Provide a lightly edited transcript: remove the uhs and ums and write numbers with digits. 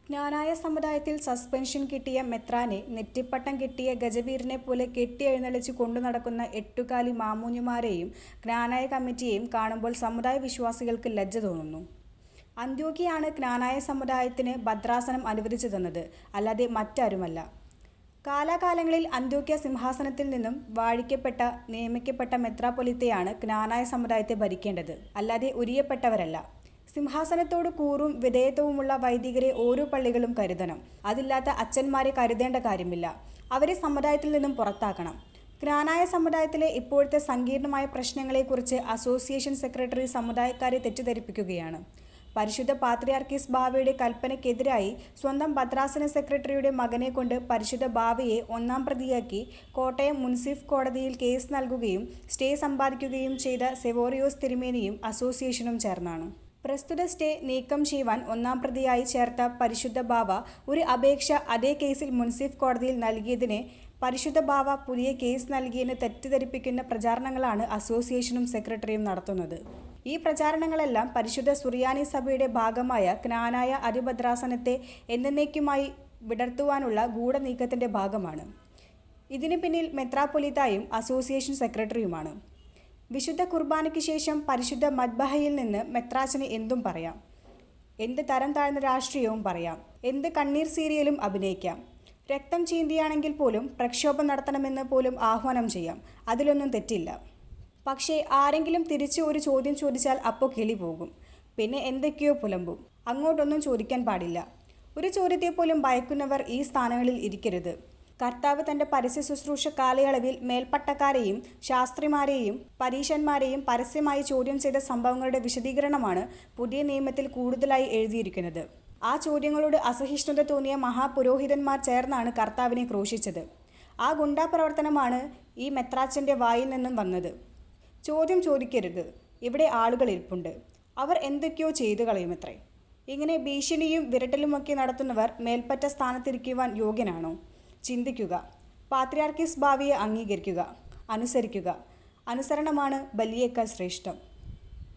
ജ്ഞാനായ സമുദായത്തിൽ സസ്പെൻഷൻ കിട്ടിയ മെത്രാനെ നെറ്റിപ്പട്ടം കിട്ടിയ ഗജവീരനെ പോലെ കെട്ടിയെഴുന്നള്ളിച്ച് കൊണ്ടു നടക്കുന്ന എട്ടുകാലി മാമൂഞ്ഞുമാരെയും ജ്ഞാനായ കമ്മിറ്റിയെയും കാണുമ്പോൾ സമുദായ വിശ്വാസികൾക്ക് ലജ്ജ തോന്നുന്നു. അന്ത്യോക്യയാണ് ജ്ഞാനായ സമുദായത്തിന് ഭദ്രാസനം അനുവദിച്ചു തന്നത്, അല്ലാതെ മറ്റാരുമല്ല. കാലാകാലങ്ങളിൽ അന്ത്യോക്യ സിംഹാസനത്തിൽ നിന്നും വാഴിക്കപ്പെട്ട നിയമിക്കപ്പെട്ട മെത്രാപ്പൊലീത്തയാണ് ജ്ഞാനായ സമുദായത്തെ ഭരിക്കേണ്ടത്, അല്ലാതെ ഉരിയപ്പെട്ടവരല്ല. സിംഹാസനത്തോട് കൂറും വിധേയത്വവുമുള്ള വൈദികരെ ഓരോ പള്ളികളും കരുതണം. അതില്ലാത്ത അച്ഛന്മാരെ കരുതേണ്ട കാര്യമില്ല. അവരെ സമുദായത്തിൽ നിന്നും പുറത്താക്കണം. ജ്ഞാനായ സമുദായത്തിലെ ഇപ്പോഴത്തെ സങ്കീർണമായ പ്രശ്നങ്ങളെക്കുറിച്ച് അസോസിയേഷൻ സെക്രട്ടറി സമുദായക്കാരെ തെറ്റിദ്ധരിപ്പിക്കുകയാണ്. പരിശുദ്ധ പാത്രിയാർക്കീസ് ബാവയുടെ കൽപ്പനയ്ക്കെതിരായി സ്വന്തം ഭദ്രാസന സെക്രട്ടറിയുടെ മകനെ കൊണ്ട് പരിശുദ്ധ ബാവയെ ഒന്നാം പ്രതിയാക്കി കോട്ടയം മുൻസിഫ് കോടതിയിൽ കേസ് നൽകുകയും സ്റ്റേ സമ്പാദിക്കുകയും ചെയ്ത സെവോറിയോസ് തിരുമേനിയും അസോസിയേഷനും ചേർന്നാണ്. പ്രസ്തുത സ്റ്റേ നീക്കം ചെയ്യുവാൻ ഒന്നാം പ്രതിയായി ചേർത്ത പരിശുദ്ധ ബാവ ഒരു അപേക്ഷ അതേ കേസിൽ മുൻസിഫ് കോടതിയിൽ നൽകിയതിനെ പരിശുദ്ധ ബാവ പുതിയ കേസ് നൽകിയെന്ന് തെറ്റിദ്ധരിപ്പിക്കുന്ന പ്രചാരണങ്ങളാണ് അസോസിയേഷനും സെക്രട്ടറിയും നടത്തുന്നത്. ഈ പ്രചാരണങ്ങളെല്ലാം പരിശുദ്ധ സുറിയാനി സഭയുടെ ഭാഗമായ ജ്ഞാനായ അതിഭദ്രാസനത്തെ എന്നേക്കുമായി വിടർത്തുവാനുള്ള ഗൂഢനീക്കത്തിൻ്റെ ഭാഗമാണ്. ഇതിന് പിന്നിൽ മെത്രാപ്പൊലീത്തായും അസോസിയേഷൻ സെക്രട്ടറിയുമാണ്. വിശുദ്ധ കുർബാനയ്ക്ക് ശേഷം പരിശുദ്ധ മദ്ബഹയിൽ നിന്ന് മെത്രാച്ചന് എന്തും പറയാം. എന്ത് തരം താഴ്ന്ന രാഷ്ട്രീയവും പറയാം. എന്ത് കണ്ണീർ സീരിയലും അഭിനയിക്കാം. രക്തം ചീന്തിയാണെങ്കിൽ പോലും പ്രക്ഷോഭം നടത്തണമെന്ന് പോലും ആഹ്വാനം ചെയ്യാം. അതിലൊന്നും തെറ്റില്ല. പക്ഷേ ആരെങ്കിലും തിരിച്ച് ഒരു ചോദ്യം ചോദിച്ചാൽ അപ്പോൾ കിളി പോകും. പിന്നെ എന്തൊക്കെയോ പുലമ്പും. അങ്ങോട്ടൊന്നും ചോദിക്കാൻ പാടില്ല. ഒരു ചോദ്യത്തെ പോലും ഭയക്കുന്നവർ ഈ സ്ഥാനങ്ങളിൽ ഇരിക്കരുത്. കർത്താവ് തൻ്റെ പരസ്യ ശുശ്രൂഷ കാലയളവിൽ മേൽപ്പട്ടക്കാരെയും ശാസ്ത്രിമാരെയും പരീശന്മാരെയും പരസ്യമായി ചോദ്യം ചെയ്ത സംഭവങ്ങളുടെ വിശദീകരണമാണ് പുതിയ നിയമത്തിൽ കൂടുതലായി എഴുതിയിരിക്കുന്നത്. ആ ചോദ്യങ്ങളോട് അസഹിഷ്ണുത തോന്നിയ മഹാപുരോഹിതന്മാർ ചേർന്നാണ് കർത്താവിനെ ക്രൂശിച്ചത്. ആ ഗുണ്ടാപ്രവർത്തനമാണ് ഈ മെത്രാച്ചൻ്റെ വായിൽ നിന്നും വന്നത്. ചോദ്യം ചോദിക്കരുത്, ഇവിടെ ആളുകൾ ഇരിപ്പുണ്ട്, അവർ എന്തൊക്കെയോ ചെയ്തു കളയുമത്രേ. ഇങ്ങനെ ഭീഷണിയും വിരട്ടലുമൊക്കെ നടത്തുന്നവർ മേൽപ്പറ്റ സ്ഥാനത്തിരിക്കുവാൻ യോഗ്യനാണോ? ചിന്തിക്കുക. പാത്രിയാർക്കീസ് ബാവയെ അംഗീകരിക്കുക, അനുസരിക്കുക. അനുസരണമാണ് ബലിയേക്കാൾ ശ്രേഷ്ഠം.